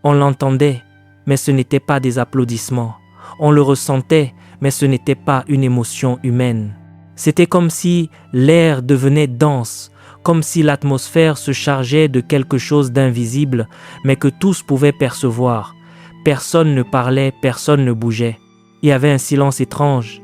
On l'entendait, mais ce n'était pas des applaudissements. On le ressentait, mais ce n'était pas une émotion humaine. C'était comme si l'air devenait dense, comme si l'atmosphère se chargeait de quelque chose d'invisible, mais que tous pouvaient percevoir. Personne ne parlait, personne ne bougeait. Il y avait un silence étrange,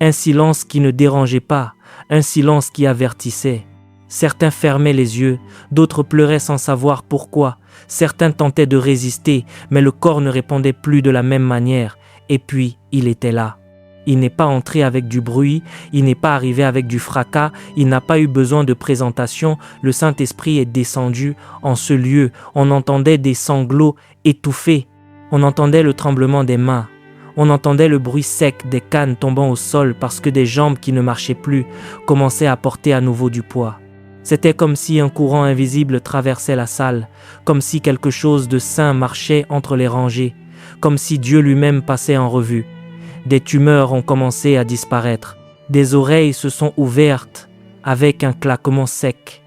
un silence qui ne dérangeait pas, un silence qui avertissait. Certains fermaient les yeux, d'autres pleuraient sans savoir pourquoi. Certains tentaient de résister, mais le corps ne répondait plus de la même manière. Et puis, il était là. Il n'est pas entré avec du bruit, il n'est pas arrivé avec du fracas, il n'a pas eu besoin de présentation. Le Saint-Esprit est descendu en ce lieu. On entendait des sanglots étouffés. On entendait le tremblement des mains. On entendait le bruit sec des cannes tombant au sol parce que des jambes qui ne marchaient plus commençaient à porter à nouveau du poids. C'était comme si un courant invisible traversait la salle, comme si quelque chose de sain marchait entre les rangées, comme si Dieu lui-même passait en revue. Des tumeurs ont commencé à disparaître. Des oreilles se sont ouvertes avec un claquement sec.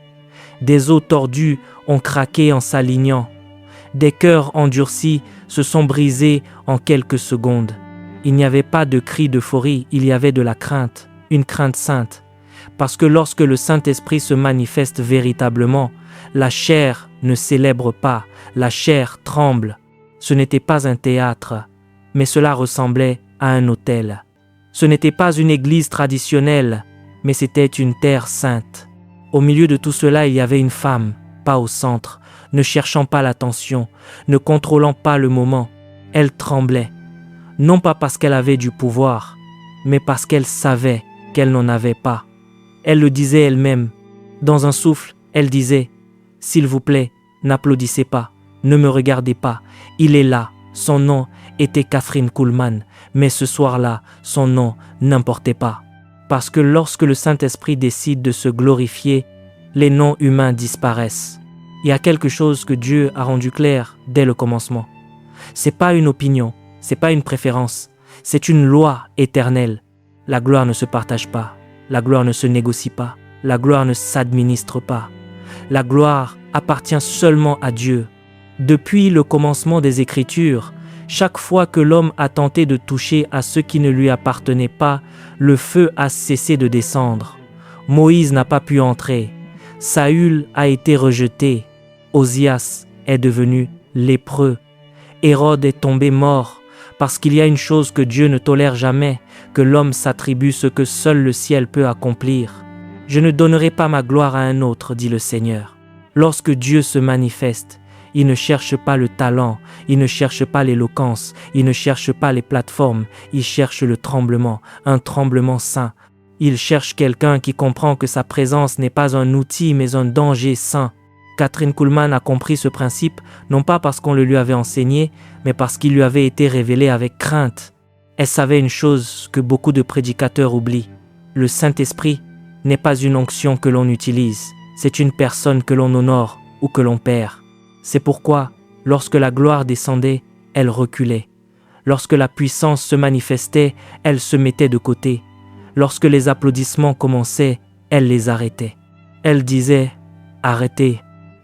Des os tordus ont craqué en s'alignant. Des cœurs endurcis se sont brisés en quelques secondes. Il n'y avait pas de cri d'euphorie, il y avait de la crainte, une crainte sainte. Parce que lorsque le Saint-Esprit se manifeste véritablement, la chair ne célèbre pas, la chair tremble. Ce n'était pas un théâtre, mais cela ressemblait à un autel. Ce n'était pas une église traditionnelle, mais c'était une terre sainte. Au milieu de tout cela, il y avait une femme, pas au centre, ne cherchant pas l'attention, ne contrôlant pas le moment. Elle tremblait, non pas parce qu'elle avait du pouvoir, mais parce qu'elle savait qu'elle n'en avait pas. Elle le disait elle-même. Dans un souffle, elle disait « S'il vous plaît, n'applaudissez pas, ne me regardez pas. Il est là, son nom était Kathryn Kuhlman, mais ce soir-là, son nom n'importait pas. » Parce que lorsque le Saint-Esprit décide de se glorifier, les noms humains disparaissent. Il y a quelque chose que Dieu a rendu clair dès le commencement. C'est pas une opinion, c'est pas une préférence, c'est une loi éternelle. La gloire ne se partage pas. La gloire ne se négocie pas. La gloire ne s'administre pas. La gloire appartient seulement à Dieu. Depuis le commencement des Écritures, chaque fois que l'homme a tenté de toucher à ce qui ne lui appartenait pas, le feu a cessé de descendre. Moïse n'a pas pu entrer. Saül a été rejeté. Osias est devenu lépreux. Hérode est tombé mort. Parce qu'il y a une chose que Dieu ne tolère jamais, que l'homme s'attribue ce que seul le ciel peut accomplir. Je ne donnerai pas ma gloire à un autre, dit le Seigneur. Lorsque Dieu se manifeste, il ne cherche pas le talent, il ne cherche pas l'éloquence, il ne cherche pas les plateformes, il cherche le tremblement, un tremblement saint. Il cherche quelqu'un qui comprend que sa présence n'est pas un outil mais un danger saint. Kathryn Kuhlman a compris ce principe, non pas parce qu'on le lui avait enseigné, mais parce qu'il lui avait été révélé avec crainte. Elle savait une chose que beaucoup de prédicateurs oublient. Le Saint-Esprit n'est pas une onction que l'on utilise, c'est une personne que l'on honore ou que l'on perd. C'est pourquoi, lorsque la gloire descendait, elle reculait. Lorsque la puissance se manifestait, elle se mettait de côté. Lorsque les applaudissements commençaient, elle les arrêtait. Elle disait « Arrêtez ».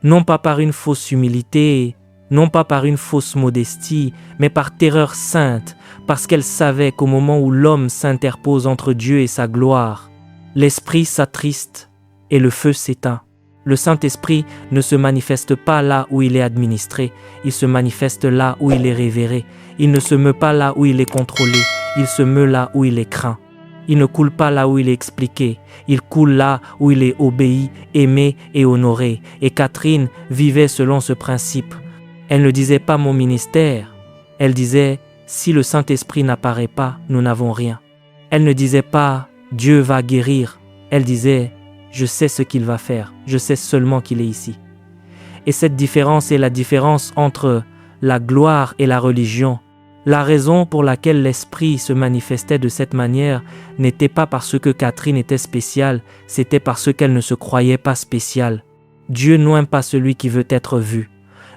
Non pas par une fausse humilité, non pas par une fausse modestie, mais par terreur sainte, parce qu'elle savait qu'au moment où l'homme s'interpose entre Dieu et sa gloire, l'esprit s'attriste et le feu s'éteint. Le Saint-Esprit ne se manifeste pas là où il est administré, il se manifeste là où il est révéré. Il ne se meut pas là où il est contrôlé, il se meut là où il est craint. Il ne coule pas là où il est expliqué, il coule là où il est obéi, aimé et honoré. Et Kathryn vivait selon ce principe. Elle ne disait pas mon ministère, elle disait si le Saint-Esprit n'apparaît pas, nous n'avons rien. Elle ne disait pas Dieu va guérir, elle disait je sais ce qu'il va faire, je sais seulement qu'il est ici. Et cette différence est la différence entre la gloire et la religion. La raison pour laquelle l'Esprit se manifestait de cette manière n'était pas parce que Kathryn était spéciale, c'était parce qu'elle ne se croyait pas spéciale. Dieu n'oint pas celui qui veut être vu.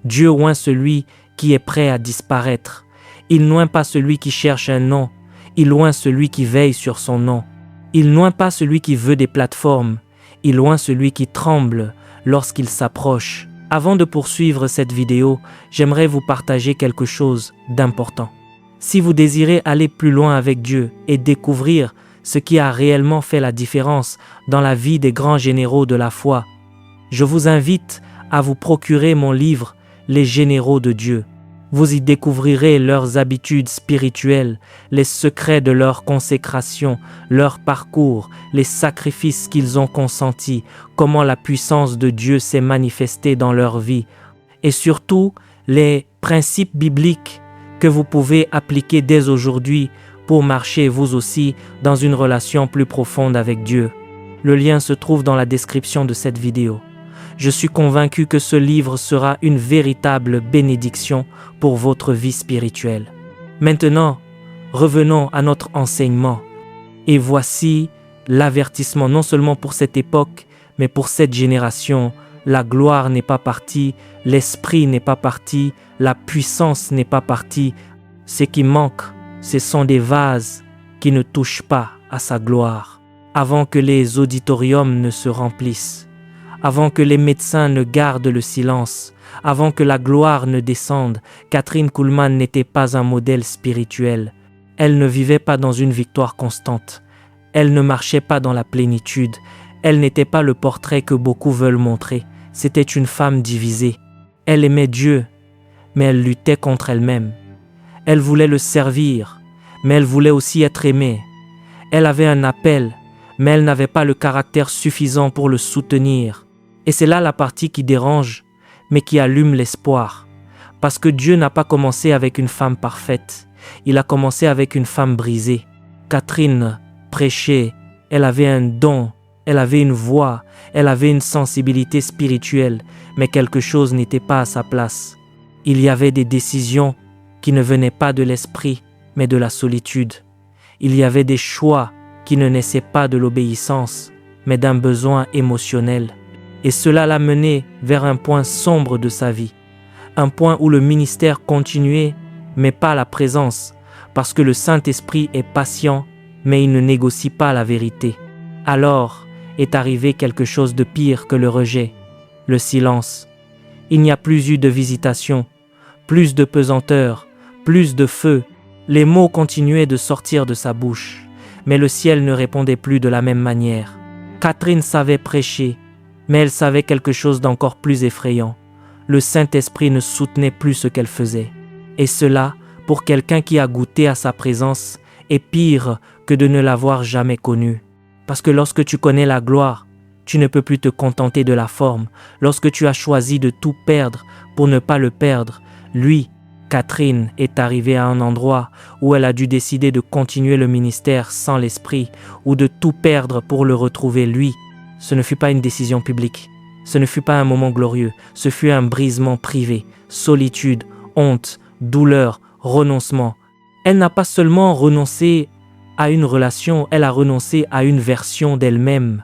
Dieu oint celui qui est prêt à disparaître. Il n'oint pas celui qui cherche un nom, il oint celui qui veille sur son nom. Il n'oint pas celui qui veut des plateformes, il oint celui qui tremble lorsqu'il s'approche. Avant de poursuivre cette vidéo, j'aimerais vous partager quelque chose d'important. Si vous désirez aller plus loin avec Dieu et découvrir ce qui a réellement fait la différence dans la vie des grands généraux de la foi, je vous invite à vous procurer mon livre « Les généraux de Dieu ». Vous y découvrirez leurs habitudes spirituelles, les secrets de leur consécration, leur parcours, les sacrifices qu'ils ont consentis, comment la puissance de Dieu s'est manifestée dans leur vie, et surtout les principes bibliques que vous pouvez appliquer dès aujourd'hui pour marcher vous aussi dans une relation plus profonde avec Dieu. Le lien se trouve dans la description de cette vidéo. Je suis convaincu que ce livre sera une véritable bénédiction pour votre vie spirituelle. Maintenant, revenons à notre enseignement. Et voici l'avertissement non seulement pour cette époque, mais pour cette génération. La gloire n'est pas partie, l'esprit n'est pas parti, la puissance n'est pas partie. Ce qui manque, ce sont des vases qui ne touchent pas à sa gloire. Avant que les auditoriums ne se remplissent, avant que les médecins ne gardent le silence, avant que la gloire ne descende, Kathryn Kuhlman n'était pas un modèle spirituel. Elle ne vivait pas dans une victoire constante. Elle ne marchait pas dans la plénitude. Elle n'était pas le portrait que beaucoup veulent montrer. C'était une femme divisée. Elle aimait Dieu, mais elle luttait contre elle-même. Elle voulait le servir, mais elle voulait aussi être aimée. Elle avait un appel, mais elle n'avait pas le caractère suffisant pour le soutenir. Et c'est là la partie qui dérange, mais qui allume l'espoir. Parce que Dieu n'a pas commencé avec une femme parfaite. Il a commencé avec une femme brisée. Kathryn prêchait, elle avait un don, elle avait une voix, elle avait une sensibilité spirituelle, mais quelque chose n'était pas à sa place. Il y avait des décisions qui ne venaient pas de l'esprit, mais de la solitude. Il y avait des choix qui ne naissaient pas de l'obéissance, mais d'un besoin émotionnel. Et cela l'a mené vers un point sombre de sa vie, un point où le ministère continuait, mais pas la présence, parce que le Saint-Esprit est patient, mais il ne négocie pas la vérité. Alors est arrivé quelque chose de pire que le rejet, le silence. Il n'y a plus eu de visitation, plus de pesanteur, plus de feu. Les mots continuaient de sortir de sa bouche, mais le ciel ne répondait plus de la même manière. Kathryn savait prêcher, mais elle savait quelque chose d'encore plus effrayant. Le Saint-Esprit ne soutenait plus ce qu'elle faisait. Et cela, pour quelqu'un qui a goûté à sa présence, est pire que de ne l'avoir jamais connue. Parce que lorsque tu connais la gloire, tu ne peux plus te contenter de la forme. Lorsque tu as choisi de tout perdre pour ne pas le perdre, lui, Kathryn, est arrivée à un endroit où elle a dû décider de continuer le ministère sans l'Esprit ou de tout perdre pour le retrouver lui. Ce ne fut pas une décision publique, ce ne fut pas un moment glorieux, ce fut un brisement privé, solitude, honte, douleur, renoncement. Elle n'a pas seulement renoncé à une relation, elle a renoncé à une version d'elle-même.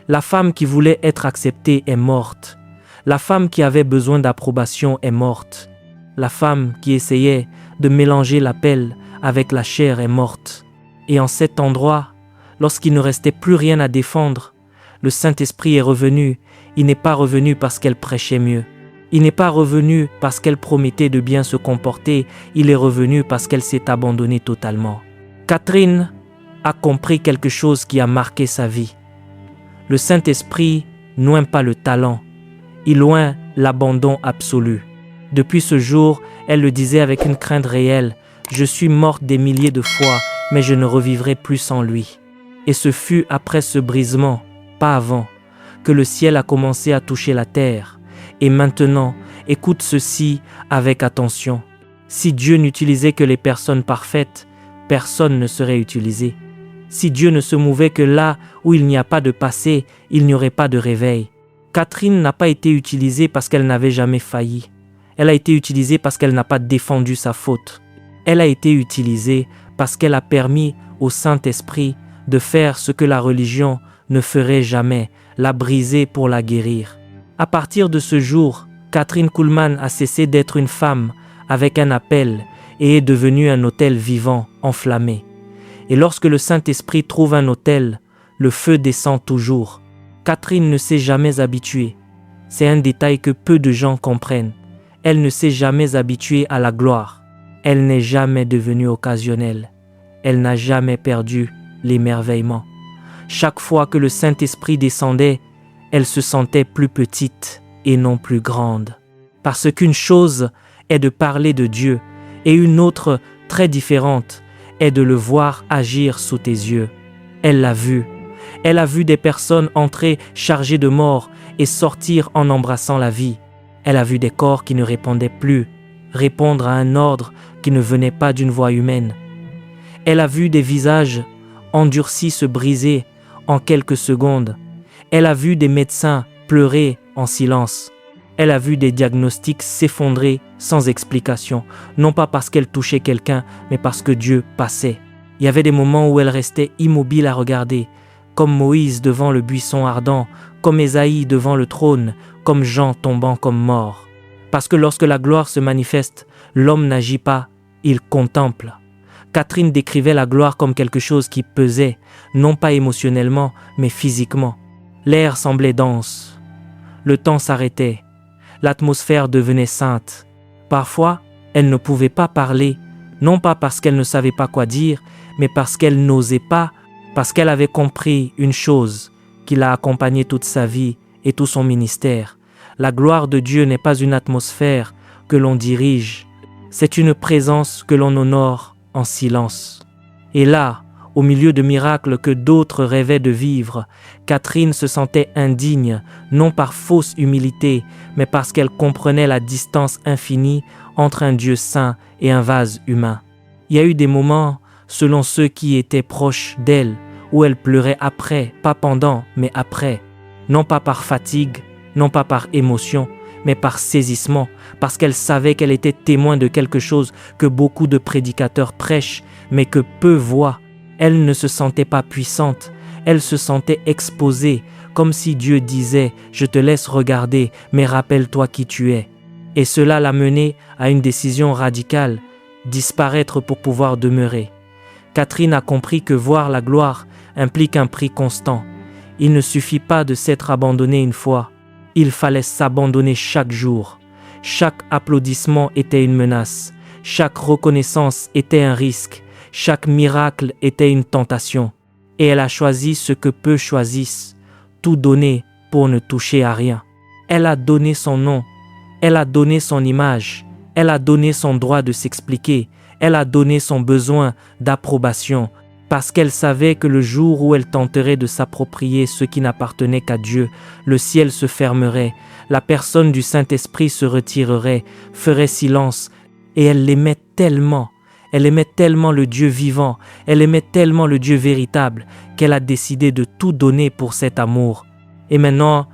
La femme qui voulait être acceptée est morte. La femme qui avait besoin d'approbation est morte. La femme qui essayait de mélanger l'appel avec la chair est morte. Et en cet endroit, lorsqu'il ne restait plus rien à défendre, le Saint-Esprit est revenu. Il n'est pas revenu parce qu'elle prêchait mieux. Il n'est pas revenu parce qu'elle promettait de bien se comporter. Il est revenu parce qu'elle s'est abandonnée totalement. Kathryn a compris quelque chose qui a marqué sa vie. Le Saint-Esprit n'oint pas le talent. Il oint l'abandon absolu. Depuis ce jour, elle le disait avec une crainte réelle. Je suis morte des milliers de fois, mais je ne revivrai plus sans lui. Et ce fut après ce brisement, pas avant, que le ciel a commencé à toucher la terre. Et maintenant, écoute ceci avec attention. Si Dieu n'utilisait que les personnes parfaites, personne ne serait utilisé. Si Dieu ne se mouvait que là où il n'y a pas de passé, il n'y aurait pas de réveil. Kathryn n'a pas été utilisée parce qu'elle n'avait jamais failli. Elle a été utilisée parce qu'elle n'a pas défendu sa faute. Elle a été utilisée parce qu'elle a permis au Saint-Esprit de faire ce que la religion ne ferait jamais, la briser pour la guérir. À partir de ce jour, Kathryn Kuhlman a cessé d'être une femme avec un appel et est devenue un autel vivant, enflammé. Et lorsque le Saint-Esprit trouve un autel, le feu descend toujours. Kathryn ne s'est jamais habituée. C'est un détail que peu de gens comprennent. Elle ne s'est jamais habituée à la gloire. Elle n'est jamais devenue occasionnelle. Elle n'a jamais perdu l'émerveillement. Chaque fois que le Saint-Esprit descendait, elle se sentait plus petite et non plus grande. Parce qu'une chose est de parler de Dieu et une autre, très différente, est de le voir agir sous tes yeux. Elle l'a vu. Elle a vu des personnes entrer chargées de mort et sortir en embrassant la vie. Elle a vu des corps qui ne répondaient plus, répondre à un ordre qui ne venait pas d'une voix humaine. Elle a vu des visages endurcis se briser en quelques secondes. Elle a vu des médecins pleurer en silence. Elle a vu des diagnostics s'effondrer sans explication, non pas parce qu'elle touchait quelqu'un, mais parce que Dieu passait. Il y avait des moments où elle restait immobile à regarder, comme Moïse devant le buisson ardent, comme Ésaïe devant le trône, comme Jean tombant comme mort. Parce que lorsque la gloire se manifeste, l'homme n'agit pas, il contemple. Catherine décrivait la gloire comme quelque chose qui pesait, non pas émotionnellement, mais physiquement. L'air semblait dense. Le temps s'arrêtait. L'atmosphère devenait sainte. Parfois, elle ne pouvait pas parler, non pas parce qu'elle ne savait pas quoi dire, mais parce qu'elle n'osait pas, parce qu'elle avait compris une chose qui l'a accompagnée toute sa vie et tout son ministère. La gloire de Dieu n'est pas une atmosphère que l'on dirige, c'est une présence que l'on honore en silence. Et là, au milieu de miracles que d'autres rêvaient de vivre, Catherine se sentait indigne, non par fausse humilité, mais parce qu'elle comprenait la distance infinie entre un Dieu saint et un vase humain. Il y a eu des moments, selon ceux qui étaient proches d'elle, où elle pleurait après, pas pendant, mais après. Non pas par fatigue, non pas par émotion, mais par saisissement, parce qu'elle savait qu'elle était témoin de quelque chose que beaucoup de prédicateurs prêchent, mais que peu voient. Elle ne se sentait pas puissante, elle se sentait exposée, comme si Dieu disait « Je te laisse regarder, mais rappelle-toi qui tu es ». Et cela l'a menée à une décision radicale, disparaître pour pouvoir demeurer. Catherine a compris que voir la gloire implique un prix constant. Il ne suffit pas de s'être abandonné une fois, il fallait s'abandonner chaque jour. Chaque applaudissement était une menace, chaque reconnaissance était un risque, chaque miracle était une tentation. Et elle a choisi ce que peu choisissent, tout donner pour ne toucher à rien. Elle a donné son nom, elle a donné son image, elle a donné son droit de s'expliquer, elle a donné son besoin d'approbation, parce qu'elle savait que le jour où elle tenterait de s'approprier ce qui n'appartenait qu'à Dieu, le ciel se fermerait, la personne du Saint-Esprit se retirerait, ferait silence, et elle l'aimait tellement le Dieu vivant, elle aimait tellement le Dieu véritable, qu'elle a décidé de tout donner pour cet amour. Et maintenant,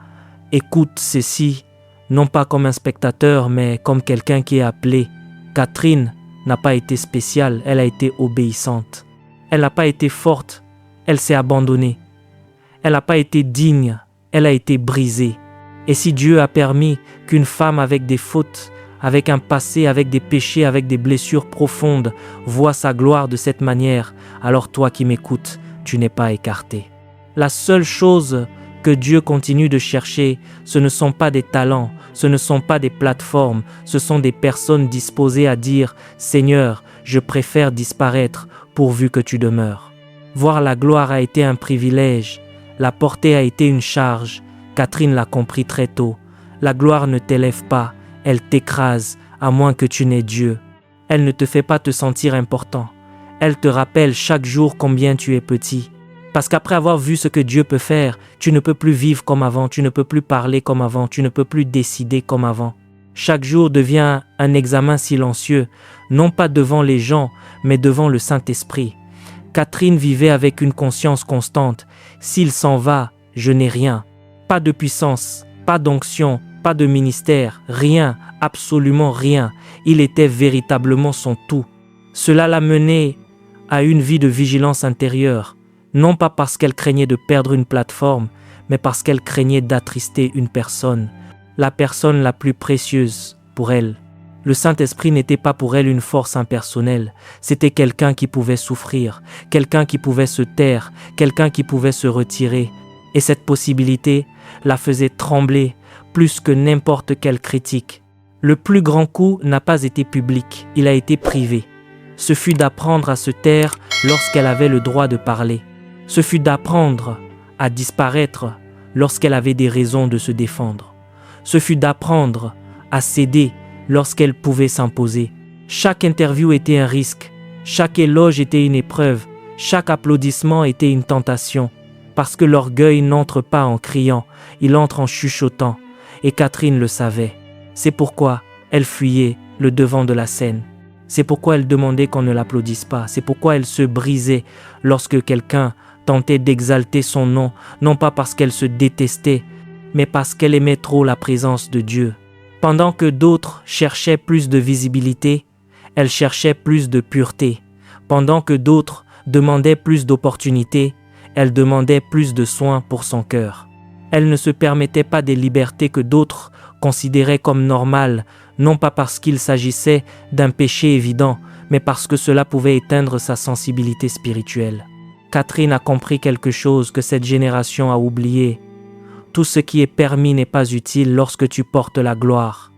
écoute ceci, non pas comme un spectateur, mais comme quelqu'un qui est appelé. Catherine n'a pas été spéciale, elle a été obéissante. Elle n'a pas été forte, elle s'est abandonnée. Elle n'a pas été digne, elle a été brisée. Et si Dieu a permis qu'une femme avec des fautes, avec un passé, avec des péchés, avec des blessures profondes, voit sa gloire de cette manière, alors toi qui m'écoutes, tu n'es pas écarté. La seule chose que Dieu continue de chercher, ce ne sont pas des talents, ce ne sont pas des plateformes, ce sont des personnes disposées à dire « Seigneur, je préfère disparaître pourvu que tu demeures. » Voir la gloire a été un privilège, la porter a été une charge. Catherine l'a compris très tôt. La gloire ne t'élève pas, elle t'écrase, à moins que tu n'aies Dieu. Elle ne te fait pas te sentir important. Elle te rappelle chaque jour combien tu es petit. Parce qu'après avoir vu ce que Dieu peut faire, tu ne peux plus vivre comme avant, tu ne peux plus parler comme avant, tu ne peux plus décider comme avant. Chaque jour devient un examen silencieux, non pas devant les gens, mais devant le Saint-Esprit. Catherine vivait avec une conscience constante. S'il s'en va, je n'ai rien. Pas de puissance, pas d'onction, pas de ministère, rien, absolument rien. Il était véritablement son tout. Cela l'a menée à une vie de vigilance intérieure, non pas parce qu'elle craignait de perdre une plateforme, mais parce qu'elle craignait d'attrister une personne, la personne la plus précieuse pour elle. Le Saint-Esprit n'était pas pour elle une force impersonnelle, c'était quelqu'un qui pouvait souffrir, quelqu'un qui pouvait se taire, quelqu'un qui pouvait se retirer. Et cette possibilité la faisait trembler plus que n'importe quelle critique. Le plus grand coup n'a pas été public, il a été privé. Ce fut d'apprendre à se taire lorsqu'elle avait le droit de parler. Ce fut d'apprendre à disparaître lorsqu'elle avait des raisons de se défendre. Ce fut d'apprendre à céder lorsqu'elle pouvait s'imposer. Chaque interview était un risque, chaque éloge était une épreuve, chaque applaudissement était une tentation, parce que l'orgueil n'entre pas en criant, il entre en chuchotant, et Catherine le savait. C'est pourquoi elle fuyait le devant de la scène. C'est pourquoi elle demandait qu'on ne l'applaudisse pas. C'est pourquoi elle se brisait lorsque quelqu'un tentait d'exalter son nom, non pas parce qu'elle se détestait, mais parce qu'elle aimait trop la présence de Dieu. Pendant que d'autres cherchaient plus de visibilité, elle cherchait plus de pureté. Pendant que d'autres demandaient plus d'opportunités, elle demandait plus de soins pour son cœur. Elle ne se permettait pas des libertés que d'autres considéraient comme normales, non pas parce qu'il s'agissait d'un péché évident, mais parce que cela pouvait éteindre sa sensibilité spirituelle. Catherine a compris quelque chose que cette génération a oublié. Tout ce qui est permis n'est pas utile lorsque tu portes la gloire.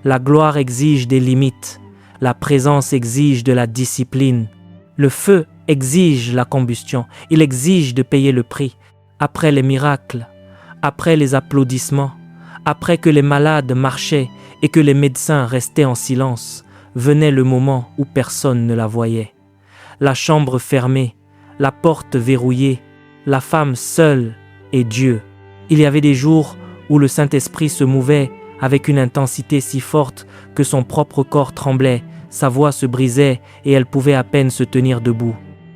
La gloire exige des limites. La présence exige de la discipline. Le feu exige la combustion. Il exige de payer le prix. Après les miracles, après les applaudissements, après que les malades marchaient et que les médecins restaient en silence, venait le moment où personne ne la voyait. La chambre fermée, la porte verrouillée, la femme seule et Dieu. Il y avait des jours où le Saint-Esprit se mouvait avec une intensité si forte que son propre corps tremblait, sa voix se brisait et elle pouvait à peine se tenir debout.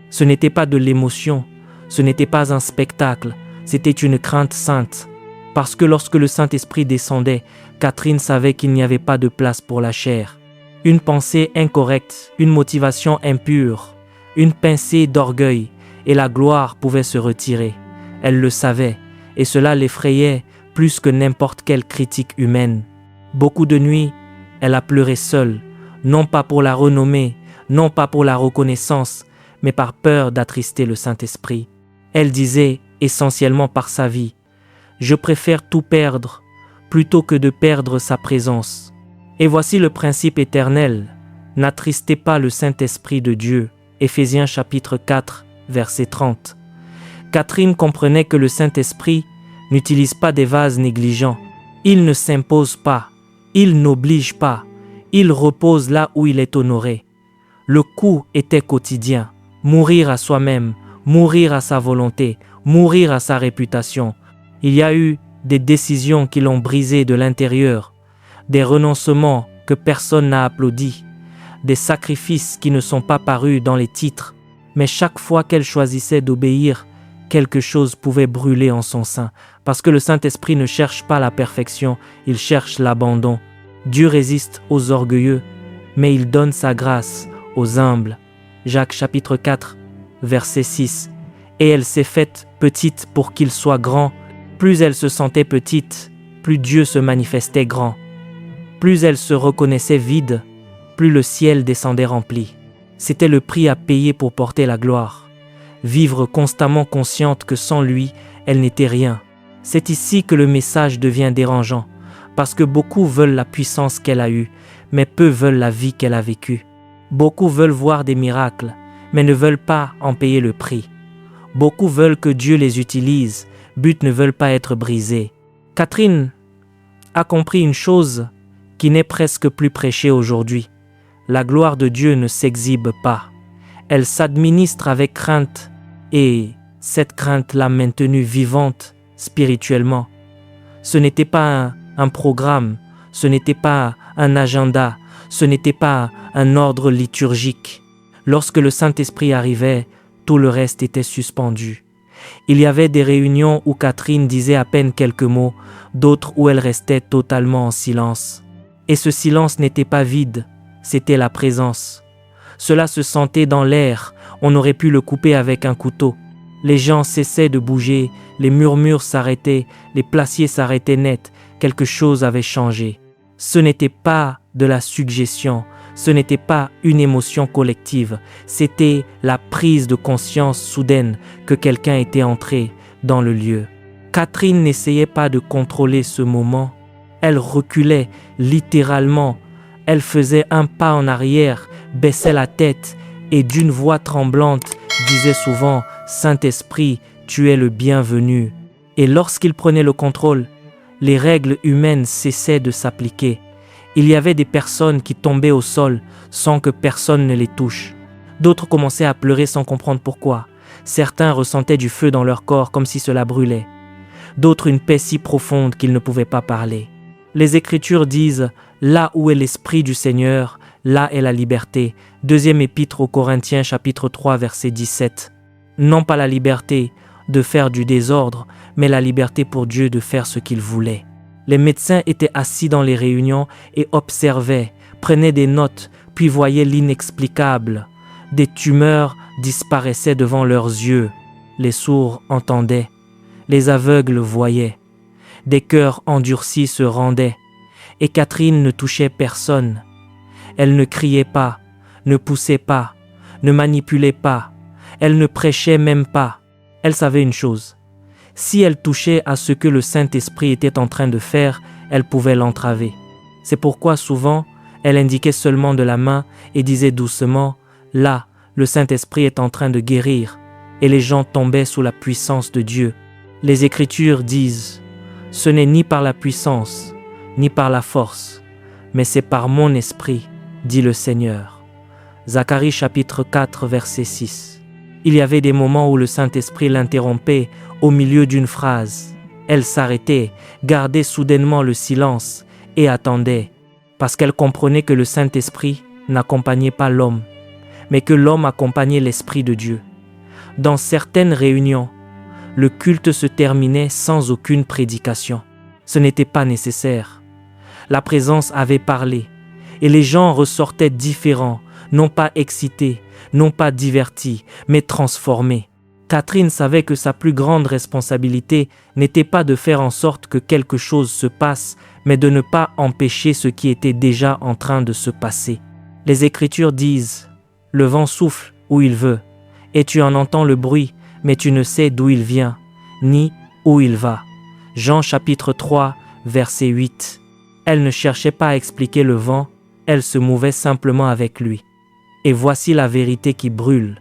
Ce n'était pas de l'émotion, ce n'était pas un spectacle, c'était une crainte sainte. Parce que lorsque le Saint-Esprit descendait, Catherine savait qu'il n'y avait pas de place pour la chair. Une pensée incorrecte, une motivation impure, une pincée d'orgueil, et la gloire pouvait se retirer. Elle le savait, et cela l'effrayait plus que n'importe quelle critique humaine. Beaucoup de nuits, elle a pleuré seule, non pas pour la renommée, non pas pour la reconnaissance, mais par peur d'attrister le Saint-Esprit. Elle disait, essentiellement par sa vie, « Je préfère tout perdre plutôt que de perdre sa présence. » Et voici le principe éternel, n'attristez pas le Saint-Esprit de Dieu. Éphésiens chapitre 4, verset 30. Catherine comprenait que le Saint-Esprit n'utilise pas des vases négligents. Il ne s'impose pas, il n'oblige pas, il repose là où il est honoré. Le coup était quotidien, mourir à soi-même, mourir à sa volonté, mourir à sa réputation. Il y a eu des décisions qui l'ont brisé de l'intérieur, des renoncements que personne n'a applaudis, des sacrifices qui ne sont pas parus dans les titres, mais chaque fois qu'elle choisissait d'obéir, quelque chose pouvait brûler en son sein, parce que le Saint-Esprit ne cherche pas la perfection, il cherche l'abandon. Dieu résiste aux orgueilleux, mais il donne sa grâce aux humbles. Jacques chapitre 4, verset 6. Et elle s'est faite petite pour qu'il soit grand. Plus elle se sentait petite, plus Dieu se manifestait grand. Plus elle se reconnaissait vide, plus le ciel descendait rempli. C'était le prix à payer pour porter la gloire. Vivre constamment consciente que sans lui, elle n'était rien. C'est ici que le message devient dérangeant, parce que beaucoup veulent la puissance qu'elle a eue, mais peu veulent la vie qu'elle a vécue. Beaucoup veulent voir des miracles, mais ne veulent pas en payer le prix. Beaucoup veulent que Dieu les utilise, but ne veulent pas être brisés. Catherine a compris une chose qui n'est presque plus prêchée aujourd'hui. La gloire de Dieu ne s'exhibe pas. Elle s'administre avec crainte et cette crainte l'a maintenue vivante spirituellement. Ce n'était pas un programme, ce n'était pas un agenda, ce n'était pas un ordre liturgique. Lorsque le Saint-Esprit arrivait, tout le reste était suspendu. Il y avait des réunions où Catherine disait à peine quelques mots, d'autres où elle restait totalement en silence. Et ce silence n'était pas vide, c'était la présence. Cela se sentait dans l'air, on aurait pu le couper avec un couteau. Les gens cessaient de bouger, les murmures s'arrêtaient, les placiers s'arrêtaient net, quelque chose avait changé. Ce n'était pas de la suggestion, ce n'était pas une émotion collective, c'était la prise de conscience soudaine que quelqu'un était entré dans le lieu. Catherine n'essayait pas de contrôler ce moment, Elle reculait littéralement. Elle faisait un pas en arrière, baissait la tête et d'une voix tremblante disait souvent « Saint-Esprit, tu es le bienvenu ». Et lorsqu'il prenait le contrôle, les règles humaines cessaient de s'appliquer. Il y avait des personnes qui tombaient au sol sans que personne ne les touche. D'autres commençaient à pleurer sans comprendre pourquoi. Certains ressentaient du feu dans leur corps comme si cela brûlait. D'autres une paix si profonde qu'ils ne pouvaient pas parler. Les Écritures disent « Là où est l'Esprit du Seigneur, là est la liberté ». Deuxième épître aux Corinthiens chapitre 3 verset 17. Non pas la liberté de faire du désordre, mais la liberté pour Dieu de faire ce qu'il voulait. Les médecins étaient assis dans les réunions et observaient, prenaient des notes, puis voyaient l'inexplicable. Des tumeurs disparaissaient devant leurs yeux. Les sourds entendaient. Les aveugles voyaient. Des cœurs endurcis se rendaient. Et Catherine ne touchait personne. Elle ne criait pas, ne poussait pas, ne manipulait pas. Elle ne prêchait même pas. Elle savait une chose. Si elle touchait à ce que le Saint-Esprit était en train de faire, elle pouvait l'entraver. C'est pourquoi souvent, elle indiquait seulement de la main et disait doucement « Là, le Saint-Esprit est en train de guérir » et les gens tombaient sous la puissance de Dieu. Les Écritures disent « Ce n'est ni par la puissance, ni par la force, mais c'est par mon esprit, dit le Seigneur. » Zacharie chapitre 4 verset 6. Il y avait des moments où le Saint-Esprit l'interrompait au milieu d'une phrase. Elle s'arrêtait, gardait soudainement le silence et attendait, parce qu'elle comprenait que le Saint-Esprit n'accompagnait pas l'homme, mais que l'homme accompagnait l'Esprit de Dieu. Dans certaines réunions, le culte se terminait sans aucune prédication. Ce n'était pas nécessaire. La présence avait parlé, et les gens ressortaient différents, non pas excités, non pas divertis, mais transformés. Catherine savait que sa plus grande responsabilité n'était pas de faire en sorte que quelque chose se passe, mais de ne pas empêcher ce qui était déjà en train de se passer. Les Écritures disent « Le vent souffle où il veut, et tu en entends le bruit, mais tu ne sais d'où il vient, ni où il va. » Jean chapitre 3, verset 8. Elle ne cherchait pas à expliquer le vent, elle se mouvait simplement avec lui. Et voici la vérité qui brûle.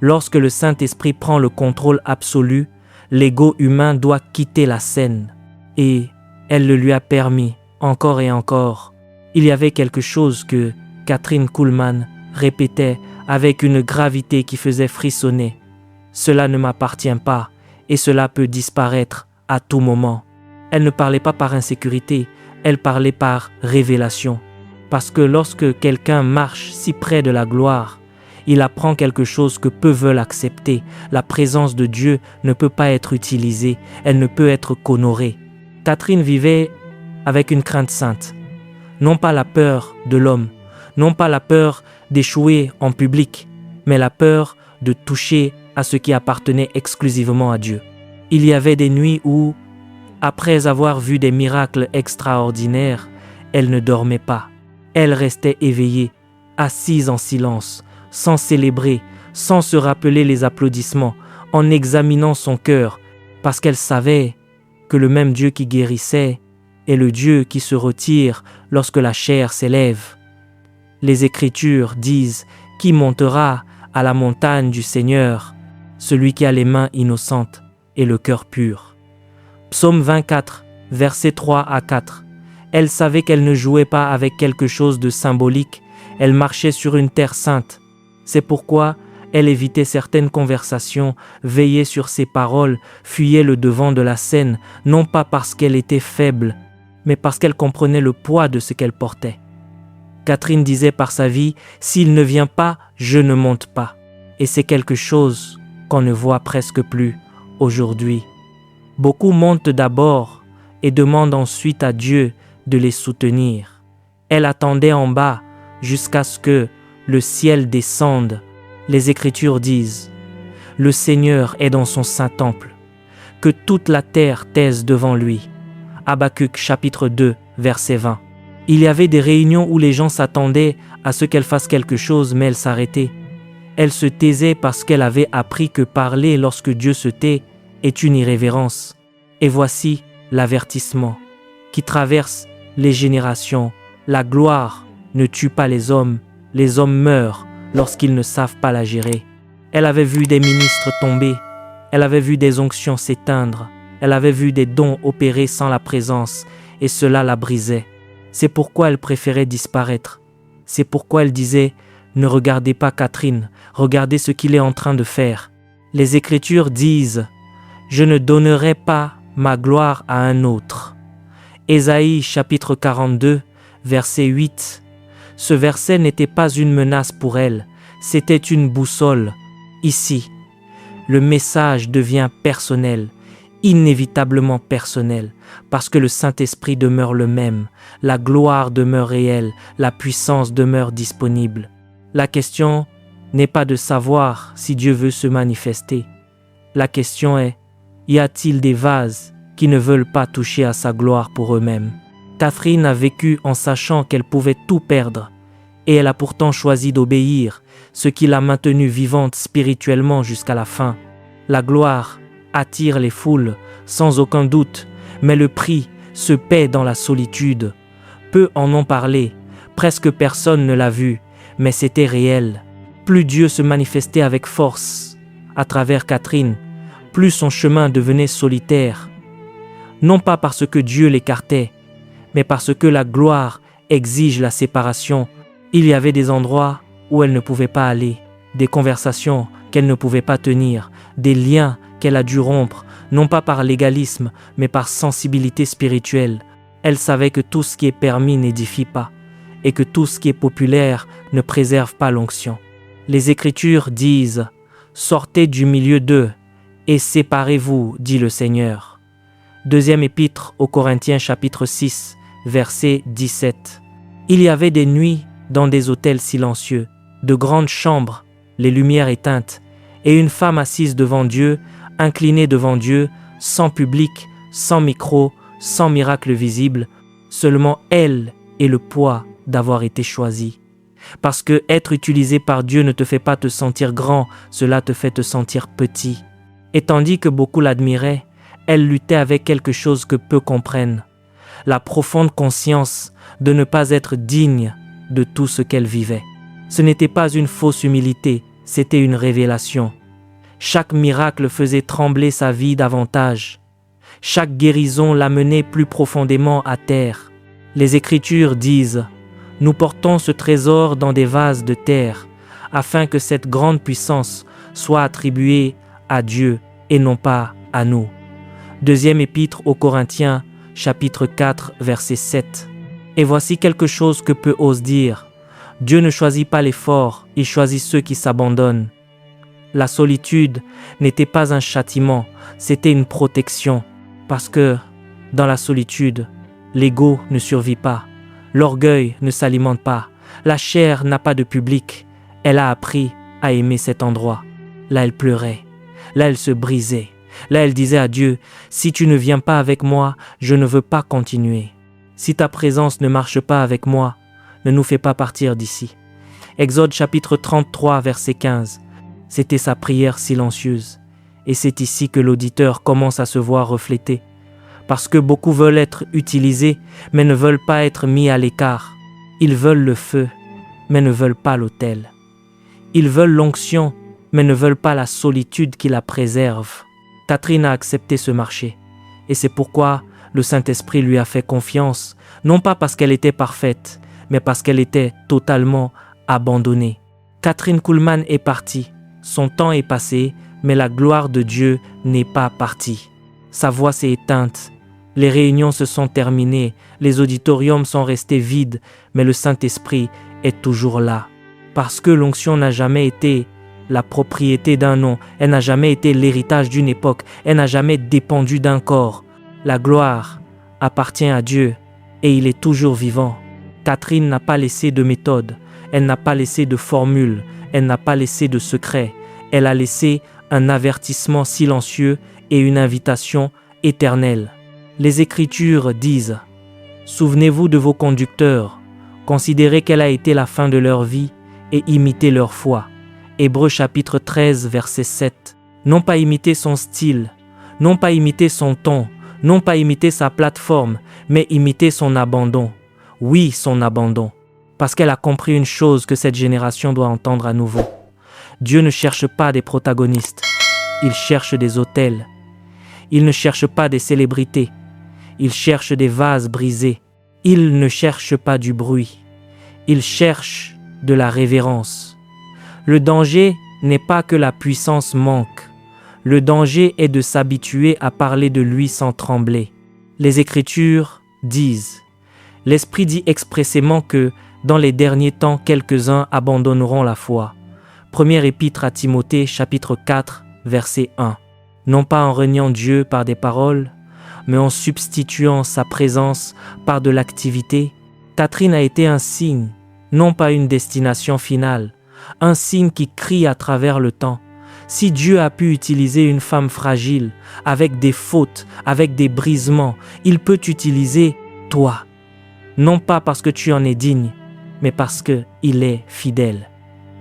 Lorsque le Saint-Esprit prend le contrôle absolu, l'ego humain doit quitter la scène. Et elle le lui a permis, encore et encore. Il y avait quelque chose que Kathryn Kuhlman répétait avec une gravité qui faisait frissonner. « Cela ne m'appartient pas et cela peut disparaître à tout moment. » Elle ne parlait pas par insécurité, elle parlait par révélation. Parce que lorsque quelqu'un marche si près de la gloire, il apprend quelque chose que peu veulent accepter. La présence de Dieu ne peut pas être utilisée, elle ne peut être qu'honorée. Catherine vivait avec une crainte sainte. Non pas la peur de l'homme, non pas la peur d'échouer en public, mais la peur de toucher à ce qui appartenait exclusivement à Dieu. Il y avait des nuits où, après avoir vu des miracles extraordinaires, elle ne dormait pas. Elle restait éveillée, assise en silence, sans célébrer, sans se rappeler les applaudissements, en examinant son cœur, parce qu'elle savait que le même Dieu qui guérissait est le Dieu qui se retire lorsque la chair s'élève. Les Écritures disent « Qui montera à la montagne du Seigneur? Celui qui a les mains innocentes et le cœur pur. » Psaume 24, versets 3 à 4. Elle savait qu'elle ne jouait pas avec quelque chose de symbolique, elle marchait sur une terre sainte. C'est pourquoi elle évitait certaines conversations, veillait sur ses paroles, fuyait le devant de la scène, non pas parce qu'elle était faible, mais parce qu'elle comprenait le poids de ce qu'elle portait. Catherine disait par sa vie, « S'il ne vient pas, je ne monte pas. » Et c'est quelque chose qu'on ne voit presque plus aujourd'hui. Beaucoup montent d'abord et demandent ensuite à Dieu de les soutenir. Elle attendait en bas jusqu'à ce que le ciel descende. Les Écritures disent « Le Seigneur est dans son saint temple, que toute la terre taise devant lui. » Habacuc chapitre 2, verset 20. Il y avait des réunions où les gens s'attendaient à ce qu'elle fasse quelque chose, mais elle s'arrêtait. Elle se taisait parce qu'elle avait appris que parler lorsque Dieu se tait est une irrévérence. Et voici l'avertissement qui traverse les générations. La gloire ne tue pas les hommes meurent lorsqu'ils ne savent pas la gérer. Elle avait vu des ministres tomber, elle avait vu des onctions s'éteindre, elle avait vu des dons opérer sans la présence, et cela la brisait. C'est pourquoi elle préférait disparaître. C'est pourquoi elle disait « Ne regardez pas Catherine, regardez ce qu'il est en train de faire. » Les Écritures disent « Je ne donnerai pas ma gloire à un autre. » Ésaïe chapitre 42, verset 8. Ce verset n'était pas une menace pour elle, c'était une boussole. Ici, le message devient personnel, inévitablement personnel, parce que le Saint-Esprit demeure le même, la gloire demeure réelle, la puissance demeure disponible. La question n'est pas de savoir si Dieu veut se manifester. La question est, y a-t-il des vases qui ne veulent pas toucher à sa gloire pour eux-mêmes? Catherine a vécu en sachant qu'elle pouvait tout perdre, et elle a pourtant choisi d'obéir, ce qui l'a maintenue vivante spirituellement jusqu'à la fin. La gloire attire les foules, sans aucun doute, mais le prix se paie dans la solitude. Peu en ont parlé, presque personne ne l'a vu, mais c'était réel. Plus Dieu se manifestait avec force à travers Catherine, plus son chemin devenait solitaire. Non pas parce que Dieu l'écartait, mais parce que la gloire exige la séparation. Il y avait des endroits où elle ne pouvait pas aller, des conversations qu'elle ne pouvait pas tenir, des liens qu'elle a dû rompre, non pas par légalisme, mais par sensibilité spirituelle. Elle savait que tout ce qui est permis n'édifie pas, et que tout ce qui est populaire ne préserve pas l'onction. Les Écritures disent « Sortez du milieu d'eux et séparez-vous, dit le Seigneur. » Deuxième épître aux Corinthiens chapitre 6, verset 17. Il y avait des nuits dans des hôtels silencieux, de grandes chambres, les lumières éteintes, et une femme assise devant Dieu, inclinée devant Dieu, sans public, sans micro, sans miracle visible, seulement elle et le poids d'avoir été choisie. Parce que être utilisé par Dieu ne te fait pas te sentir grand, cela te fait te sentir petit. Et tandis que beaucoup l'admiraient, elle luttait avec quelque chose que peu comprennent, la profonde conscience de ne pas être digne de tout ce qu'elle vivait. Ce n'était pas une fausse humilité, c'était une révélation. Chaque miracle faisait trembler sa vie davantage. Chaque guérison l'amenait plus profondément à terre. Les Écritures disent « Nous portons ce trésor dans des vases de terre, afin que cette grande puissance soit attribuée à Dieu et non pas à nous. » Deuxième épître aux Corinthiens, chapitre 4, verset 7. Et voici quelque chose que peu osent dire. Dieu ne choisit pas les forts, il choisit ceux qui s'abandonnent. La solitude n'était pas un châtiment, c'était une protection. Parce que, dans la solitude, l'ego ne survit pas, l'orgueil ne s'alimente pas, la chair n'a pas de public. Elle a appris à aimer cet endroit. Là, elle pleurait, là, elle se brisait. Là, elle disait à Dieu, « Si tu ne viens pas avec moi, je ne veux pas continuer. Si ta présence ne marche pas avec moi, ne nous fais pas partir d'ici. » Exode chapitre 33, verset 15. C'était sa prière silencieuse. Et c'est ici que l'auditeur commence à se voir reflété. Parce que beaucoup veulent être utilisés, mais ne veulent pas être mis à l'écart. Ils veulent le feu, mais ne veulent pas l'autel. Ils veulent l'onction, mais ne veulent pas la solitude qui la préserve. Catherine a accepté ce marché. Et c'est pourquoi le Saint-Esprit lui a fait confiance, non pas parce qu'elle était parfaite, mais parce qu'elle était totalement abandonnée. Catherine Kuhlman est partie. Son temps est passé, mais la gloire de Dieu n'est pas partie. Sa voix s'est éteinte. Les réunions se sont terminées. Les auditoriums sont restés vides, mais le Saint-Esprit est toujours là. Parce que l'onction n'a jamais été la propriété d'un nom, elle n'a jamais été l'héritage d'une époque, elle n'a jamais dépendu d'un corps. La gloire appartient à Dieu et il est toujours vivant. Catherine n'a pas laissé de méthode, elle n'a pas laissé de formule, elle n'a pas laissé de secret. Elle a laissé un avertissement silencieux et une invitation éternelle. Les Écritures disent « Souvenez-vous de vos conducteurs, considérez quelle a été la fin de leur vie et imitez leur foi. » Hébreux chapitre 13, verset 7. Non pas imiter son style, non pas imiter son ton, Non pas imiter sa plateforme, mais imiter son abandon. Oui, son abandon. Parce qu'elle a compris une chose que cette génération doit entendre à nouveau. Dieu ne cherche pas des protagonistes, il cherche des autels. Il ne cherche pas des célébrités, il cherche des vases brisés. Il ne cherche pas du bruit, il cherche de la révérence. Le danger n'est pas que la puissance manque. Le danger est de s'habituer à parler de lui sans trembler. Les Écritures disent, l'Esprit dit expressément que, dans les derniers temps, quelques-uns abandonneront la foi. Première épître à Timothée, chapitre 4, verset 1. Non pas en reniant Dieu par des paroles, mais en substituant sa présence par de l'activité. Catherine a été un signe, non pas une destination finale, un signe qui crie à travers le temps. Si Dieu a pu utiliser une femme fragile, avec des fautes, avec des brisements, il peut utiliser toi. Non pas parce que tu en es digne, mais parce qu'il est fidèle.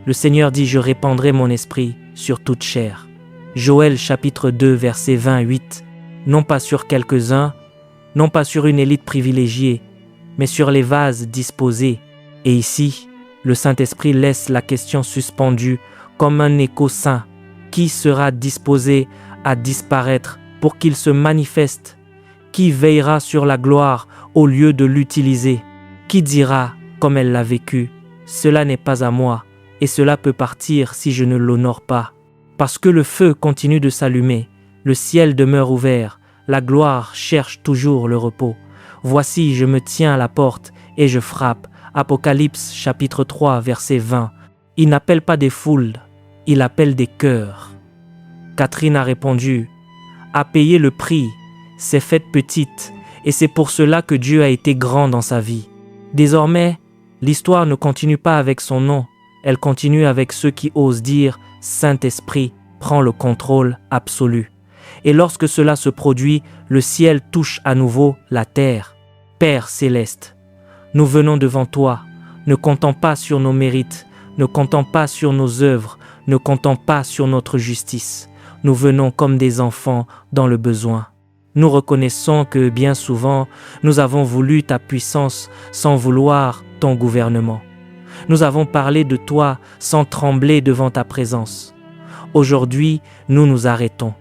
Le Seigneur dit, je répandrai mon esprit sur toute chair. Joël chapitre 2 verset 28. Non pas sur quelques-uns, non pas sur une élite privilégiée, mais sur les vases disposés. Et ici, le Saint-Esprit laisse la question suspendue comme un écho saint. Qui sera disposé à disparaître pour qu'il se manifeste? Qui veillera sur la gloire au lieu de l'utiliser? Qui dira, comme elle l'a vécu, cela n'est pas à moi, et cela peut partir si je ne l'honore pas. Parce que le feu continue de s'allumer, le ciel demeure ouvert, la gloire cherche toujours le repos. Voici, je me tiens à la porte et je frappe. Apocalypse chapitre 3 verset 20. Il n'appelle pas des foules, il appelle des cœurs. Catherine a répondu, a payé le prix, s'est faite petite, et c'est pour cela que Dieu a été grand dans sa vie. Désormais, l'histoire ne continue pas avec son nom, elle continue avec ceux qui osent dire « Saint-Esprit prend le contrôle absolu ». Et lorsque cela se produit, le ciel touche à nouveau la terre. Père céleste, nous venons devant toi, ne comptant pas sur nos mérites, ne comptant pas sur nos œuvres, ne comptant pas sur notre justice. Nous venons comme des enfants dans le besoin. Nous reconnaissons que bien souvent, nous avons voulu ta puissance sans vouloir ton gouvernement. Nous avons parlé de toi sans trembler devant ta présence. Aujourd'hui, nous nous arrêtons.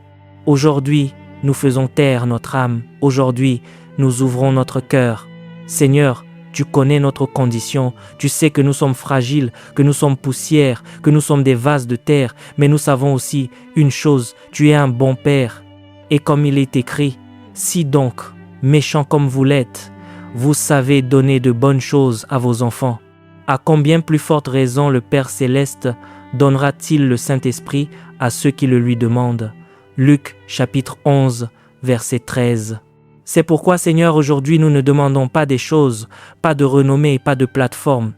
Aujourd'hui, nous faisons taire notre âme. Aujourd'hui, nous ouvrons notre cœur. Seigneur, tu connais notre condition, tu sais que nous sommes fragiles, que nous sommes poussière, que nous sommes des vases de terre, mais nous savons aussi une chose, tu es un bon Père. Et comme il est écrit, si donc, méchants comme vous l'êtes, vous savez donner de bonnes choses à vos enfants, à combien plus forte raison le Père Céleste donnera-t-il le Saint-Esprit à ceux qui le lui demandent? Luc chapitre 11, verset 13. C'est pourquoi, Seigneur, aujourd'hui, nous ne demandons pas des choses, pas de renommée, pas de plateforme.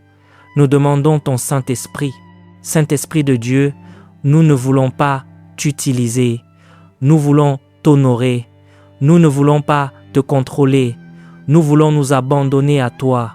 Nous demandons ton Saint-Esprit. Saint-Esprit de Dieu, nous ne voulons pas t'utiliser. Nous voulons t'honorer. Nous ne voulons pas te contrôler. Nous voulons nous abandonner à toi.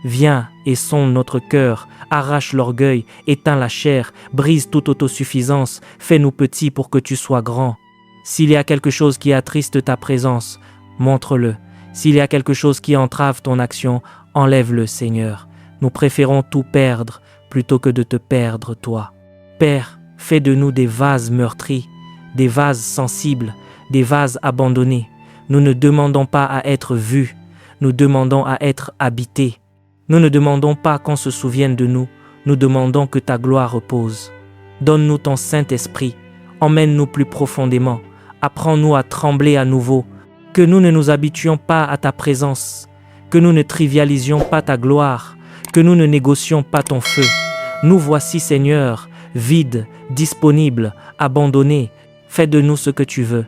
Viens et sonde notre cœur, arrache l'orgueil, éteins la chair, brise toute autosuffisance, fais-nous petits pour que tu sois grand. S'il y a quelque chose qui attriste ta présence, montre-le. S'il y a quelque chose qui entrave ton action, enlève-le, Seigneur. Nous préférons tout perdre plutôt que de te perdre, toi. Père, fais de nous des vases meurtris, des vases sensibles, des vases abandonnés. Nous ne demandons pas à être vus, nous demandons à être habités. Nous ne demandons pas qu'on se souvienne de nous, nous demandons que ta gloire repose. Donne-nous ton Saint-Esprit, emmène-nous plus profondément, apprends-nous à trembler à nouveau, que nous ne nous habituions pas à ta présence, que nous ne trivialisions pas ta gloire, que nous ne négocions pas ton feu. Nous voici, Seigneur, vides, disponibles, abandonnés. Fais de nous ce que tu veux.